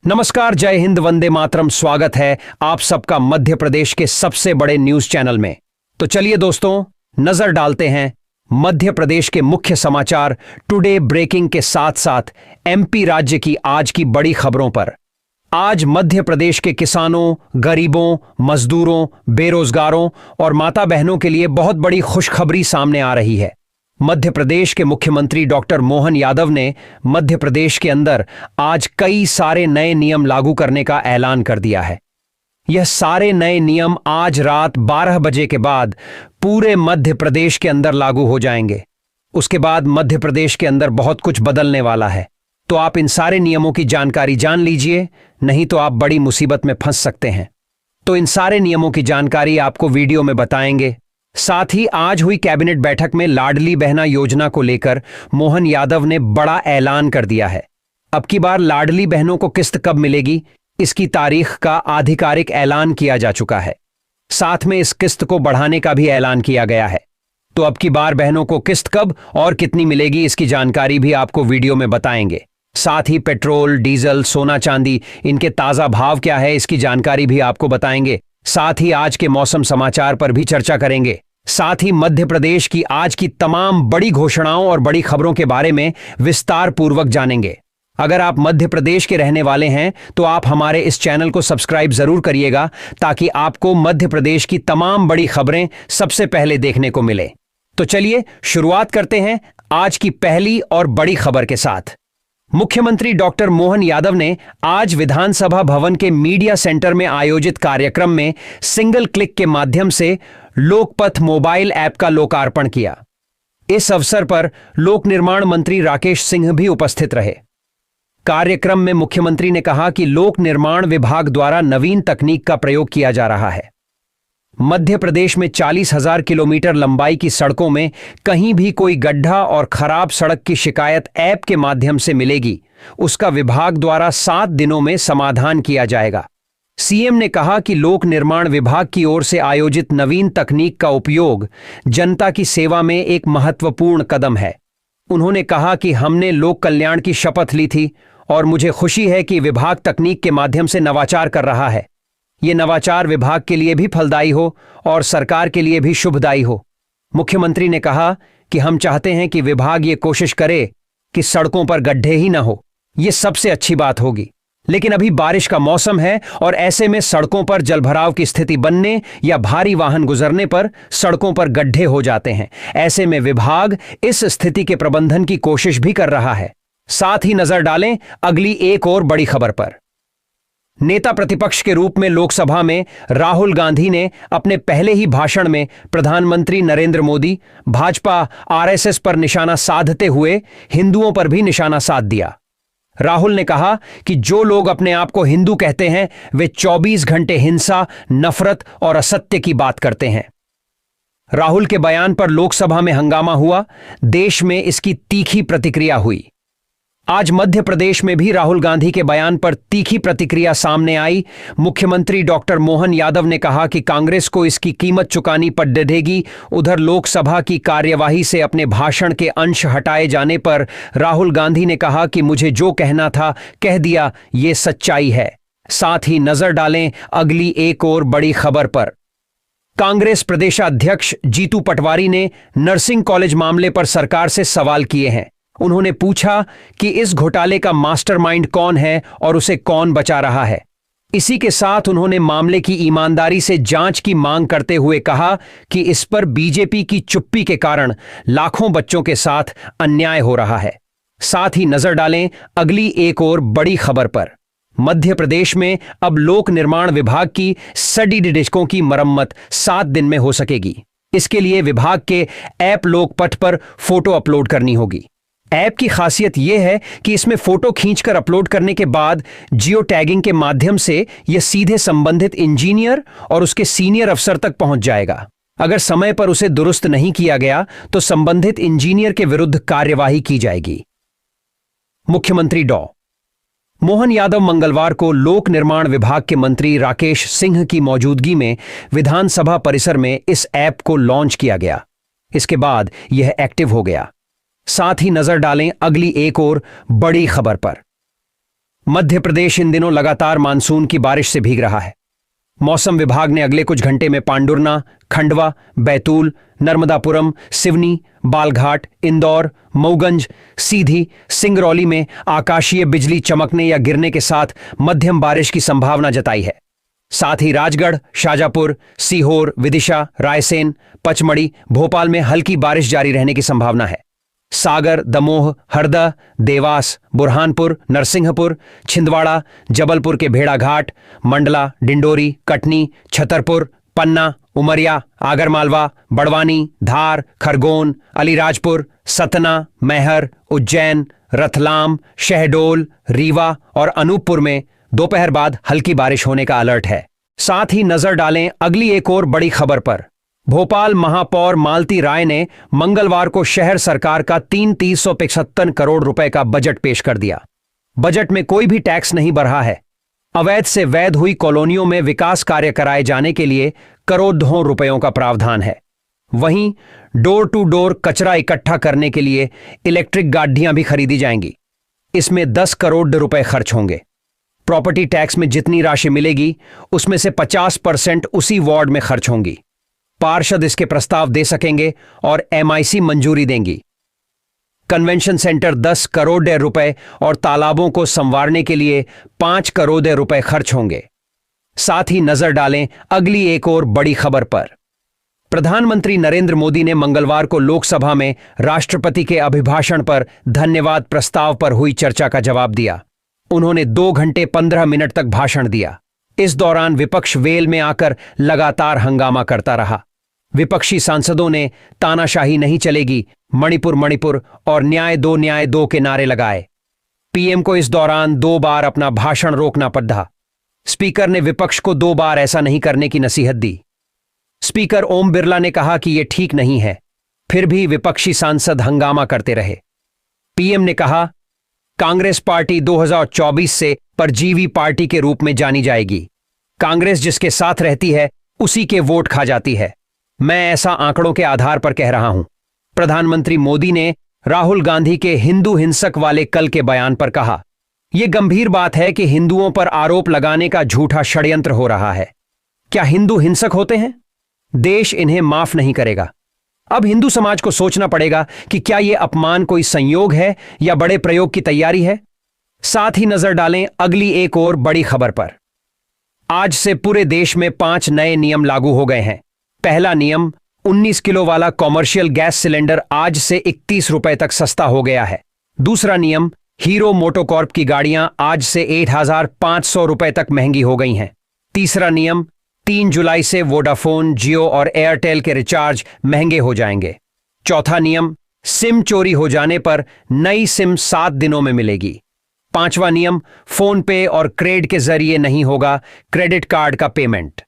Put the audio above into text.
नमस्कार, जय हिंद, वंदे मातरम। स्वागत है आप सबका मध्य प्रदेश के सबसे बड़े न्यूज चैनल में। तो चलिए दोस्तों, नजर डालते हैं मध्य प्रदेश के मुख्य समाचार टुडे ब्रेकिंग के साथ साथ एमपी राज्य की आज की बड़ी खबरों पर। आज मध्य प्रदेश के किसानों, गरीबों, मजदूरों, बेरोजगारों और माता बहनों के लिए बहुत बड़ी खुशखबरी सामने आ रही है। मध्य प्रदेश के मुख्यमंत्री डॉक्टर मोहन यादव ने मध्य प्रदेश के अंदर आज कई सारे नए नियम लागू करने का ऐलान कर दिया है। यह सारे नए नियम आज रात 12 बजे के बाद पूरे मध्य प्रदेश के अंदर लागू हो जाएंगे। उसके बाद मध्य प्रदेश के अंदर बहुत कुछ बदलने वाला है। तो आप इन सारे नियमों की जानकारी जान लीजिए, नहीं तो आप बड़ी मुसीबत में फंस सकते हैं। तो इन सारे नियमों की जानकारी आपको वीडियो में बताएंगे। साथ ही आज हुई कैबिनेट बैठक में लाडली बहना योजना को लेकर मोहन यादव ने बड़ा ऐलान कर दिया है। अब की बार लाडली बहनों को किस्त कब मिलेगी, इसकी तारीख का आधिकारिक ऐलान किया जा चुका है। साथ में इस किस्त को बढ़ाने का भी ऐलान किया गया है। तो अब की बार बहनों को किस्त कब और कितनी मिलेगी, इसकी जानकारी भी आपको वीडियो में बताएंगे। साथ ही पेट्रोल, डीजल, सोना चांदी, इनके ताजा भाव क्या है, इसकी जानकारी भी आपको बताएंगे। साथ ही आज के मौसम समाचार पर भी चर्चा करेंगे। साथ ही मध्य प्रदेश की आज की तमाम बड़ी घोषणाओं और बड़ी खबरों के बारे में विस्तार पूर्वक जानेंगे। अगर आप मध्य प्रदेश के रहने वाले हैं तो आप हमारे इस चैनल को सब्सक्राइब जरूर करिएगा, ताकि आपको मध्य प्रदेश की तमाम बड़ी खबरें सबसे पहले देखने को मिले। तो चलिए शुरुआत करते हैं आज की पहली और बड़ी खबर के साथ। मुख्यमंत्री डॉक्टर मोहन यादव ने आज विधानसभा भवन के मीडिया सेंटर में आयोजित कार्यक्रम में सिंगल क्लिक के माध्यम से लोकपथ मोबाइल ऐप का लोकार्पण किया। इस अवसर पर लोक निर्माण मंत्री राकेश सिंह भी उपस्थित रहे। कार्यक्रम में मुख्यमंत्री ने कहा कि लोक निर्माण विभाग द्वारा नवीन तकनीक का प्रयोग किया जा रहा है। मध्य प्रदेश में 40,000 किलोमीटर लंबाई की सड़कों में कहीं भी कोई गड्ढा और खराब सड़क की शिकायत ऐप के माध्यम से मिलेगी, उसका विभाग द्वारा 7 दिनों में समाधान किया जाएगा। सीएम ने कहा कि लोक निर्माण विभाग की ओर से आयोजित नवीन तकनीक का उपयोग जनता की सेवा में एक महत्वपूर्ण कदम है। उन्होंने कहा कि हमने लोक कल्याण की शपथ ली थी और मुझे खुशी है कि विभाग तकनीक के माध्यम से नवाचार कर रहा है। ये नवाचार विभाग के लिए भी फलदायी हो और सरकार के लिए भी शुभदायी हो। मुख्यमंत्री ने कहा कि हम चाहते हैं कि विभाग ये कोशिश करे कि सड़कों पर गड्ढे ही ना हो। ये सबसे अच्छी बात होगी। लेकिन अभी बारिश का मौसम है और ऐसे में सड़कों पर जलभराव की स्थिति बनने या भारी वाहन गुजरने पर सड़कों पर गड्ढे हो जाते हैं। ऐसे में विभाग इस स्थिति के प्रबंधन की कोशिश भी कर रहा है। साथ ही नजर डालें अगली एक और बड़ी खबर पर। नेता प्रतिपक्ष के रूप में लोकसभा में राहुल गांधी ने अपने पहले ही भाषण में प्रधानमंत्री नरेंद्र मोदी, भाजपा, आरएसएस पर निशाना साधते हुए हिंदुओं पर भी निशाना साध दिया। राहुल ने कहा कि जो लोग अपने आप को हिंदू कहते हैं वे 24 घंटे हिंसा, नफरत और असत्य की बात करते हैं। राहुल के बयान पर लोकसभा में हंगामा हुआ। देश में इसकी तीखी प्रतिक्रिया हुई। आज मध्य प्रदेश में भी राहुल गांधी के बयान पर तीखी प्रतिक्रिया सामने आई। मुख्यमंत्री डॉक्टर मोहन यादव ने कहा कि कांग्रेस को इसकी कीमत चुकानी पड़ेगी। उधर लोकसभा की कार्यवाही से अपने भाषण के अंश हटाए जाने पर राहुल गांधी ने कहा कि मुझे जो कहना था कह दिया, ये सच्चाई है। साथ ही नजर डालें अगली एक और बड़ी खबर पर। कांग्रेस प्रदेशाध्यक्ष जीतू पटवारी ने नर्सिंग कॉलेज मामले पर सरकार से सवाल किए हैं। उन्होंने पूछा कि इस घोटाले का मास्टरमाइंड कौन है और उसे कौन बचा रहा है। इसी के साथ उन्होंने मामले की ईमानदारी से जांच की मांग करते हुए कहा कि इस पर बीजेपी की चुप्पी के कारण लाखों बच्चों के साथ अन्याय हो रहा है। साथ ही नजर डालें अगली एक और बड़ी खबर पर। मध्य प्रदेश में अब लोक निर्माण विभाग की सड़ी डिस्कों की मरम्मत 7 दिन में हो सकेगी। इसके लिए विभाग के ऐप लोकपथ पर फोटो अपलोड करनी होगी। ऐप की खासियत यह है कि इसमें फोटो खींचकर अपलोड करने के बाद जियो टैगिंग के माध्यम से यह सीधे संबंधित इंजीनियर और उसके सीनियर अफसर तक पहुंच जाएगा। अगर समय पर उसे दुरुस्त नहीं किया गया तो संबंधित इंजीनियर के विरुद्ध कार्यवाही की जाएगी। मुख्यमंत्री डॉ मोहन यादव मंगलवार को लोक निर्माण विभाग के मंत्री राकेश सिंह की मौजूदगी में विधानसभा परिसर में इस ऐप को लॉन्च किया गया। इसके बाद यह एक्टिव हो गया। साथ ही नजर डालें अगली एक और बड़ी खबर पर। मध्य प्रदेश इन दिनों लगातार मानसून की बारिश से भीग रहा है। मौसम विभाग ने अगले कुछ घंटे में पांडुरना, खंडवा, बैतूल, नर्मदापुरम, सिवनी, बालघाट, इंदौर, मऊगंज, सीधी, सिंगरौली में आकाशीय बिजली चमकने या गिरने के साथ मध्यम बारिश की संभावना जताई है। साथ ही राजगढ़, शाजापुर, सीहोर, विदिशा, रायसेन, पचमढ़ी, भोपाल में हल्की बारिश जारी रहने की संभावना है। सागर, दमोह, हरदा, देवास, बुरहानपुर, नरसिंहपुर, छिंदवाड़ा, जबलपुर के भेड़ाघाट, मंडला, डिंडोरी, कटनी, छतरपुर, पन्ना, उमरिया, आगरमालवा, बड़वानी, धार, खरगोन, अलीराजपुर, सतना, मैहर, उज्जैन, रतलाम, शहडोल, रीवा और अनूपपुर में दोपहर बाद हल्की बारिश होने का अलर्ट है। साथ ही नजर डालें अगली एक और बड़ी खबर पर। भोपाल महापौर मालती राय ने मंगलवार को शहर सरकार का 375 करोड़ रुपए का बजट पेश कर दिया। बजट में कोई भी टैक्स नहीं बढ़ा है। अवैध से वैध हुई कॉलोनियों में विकास कार्य कराए जाने के लिए करोड़ों रुपयों का प्रावधान है। वहीं डोर टू डोर कचरा इकट्ठा करने के लिए इलेक्ट्रिक गाड़ियां भी खरीदी जाएंगी। इसमें 10 करोड़ रुपए खर्च होंगे। प्रॉपर्टी टैक्स में जितनी राशि मिलेगी उसमें से 50% उसी वार्ड में खर्च होंगी। पार्षद इसके प्रस्ताव दे सकेंगे और MIC मंजूरी देंगी। कन्वेंशन सेंटर 10 करोड़ रुपए और तालाबों को संवारने के लिए 5 करोड़ रुपए खर्च होंगे। साथ ही नजर डालें अगली एक और बड़ी खबर पर। प्रधानमंत्री नरेंद्र मोदी ने मंगलवार को लोकसभा में राष्ट्रपति के अभिभाषण पर धन्यवाद प्रस्ताव पर हुई चर्चा का जवाब दिया। उन्होंने 2 घंटे 15 मिनट तक भाषण दिया। इस दौरान विपक्ष वेल में आकर लगातार हंगामा करता रहा। विपक्षी सांसदों ने तानाशाही नहीं चलेगी, मणिपुर मणिपुर और न्याय दो के नारे लगाए। पीएम को इस दौरान 2 बार अपना भाषण रोकना पड़ा। स्पीकर ने विपक्ष को 2 बार ऐसा नहीं करने की नसीहत दी। स्पीकर ओम बिरला ने कहा कि यह ठीक नहीं है, फिर भी विपक्षी सांसद हंगामा करते रहे। पीएम ने कहा, कांग्रेस पार्टी 2024 से परजीवी पार्टी के रूप में जानी जाएगी। कांग्रेस जिसके साथ रहती है उसी के वोट खा जाती है। मैं ऐसा आंकड़ों के आधार पर कह रहा हूं। प्रधानमंत्री मोदी ने राहुल गांधी के हिंदू हिंसक वाले कल के बयान पर कहा, यह गंभीर बात है कि हिंदुओं पर आरोप लगाने का झूठा षड्यंत्र हो रहा है। क्या हिंदू हिंसक होते हैं? देश इन्हें माफ नहीं करेगा। अब हिंदू समाज को सोचना पड़ेगा कि क्या यह अपमान कोई संयोग है या बड़े प्रयोग की तैयारी है। साथ ही नजर डालें अगली एक और बड़ी खबर पर। आज से पूरे देश में 5 नए नियम लागू हो गए हैं। पहला नियम, 19 किलो वाला कॉमर्शियल गैस सिलेंडर आज से 31 रुपए तक सस्ता हो गया है। दूसरा नियम, हीरो मोटोकॉर्प की गाड़ियां आज से 8,500 रुपए तक महंगी हो गई हैं। तीसरा नियम, 3 जुलाई से वोडाफोन, जियो और एयरटेल के रिचार्ज महंगे हो जाएंगे। चौथा नियम, सिम चोरी हो जाने पर नई सिम 7 दिनों में मिलेगी। पांचवा नियम, फोन पे और क्रेड के जरिए नहीं होगा क्रेडिट कार्ड का पेमेंट।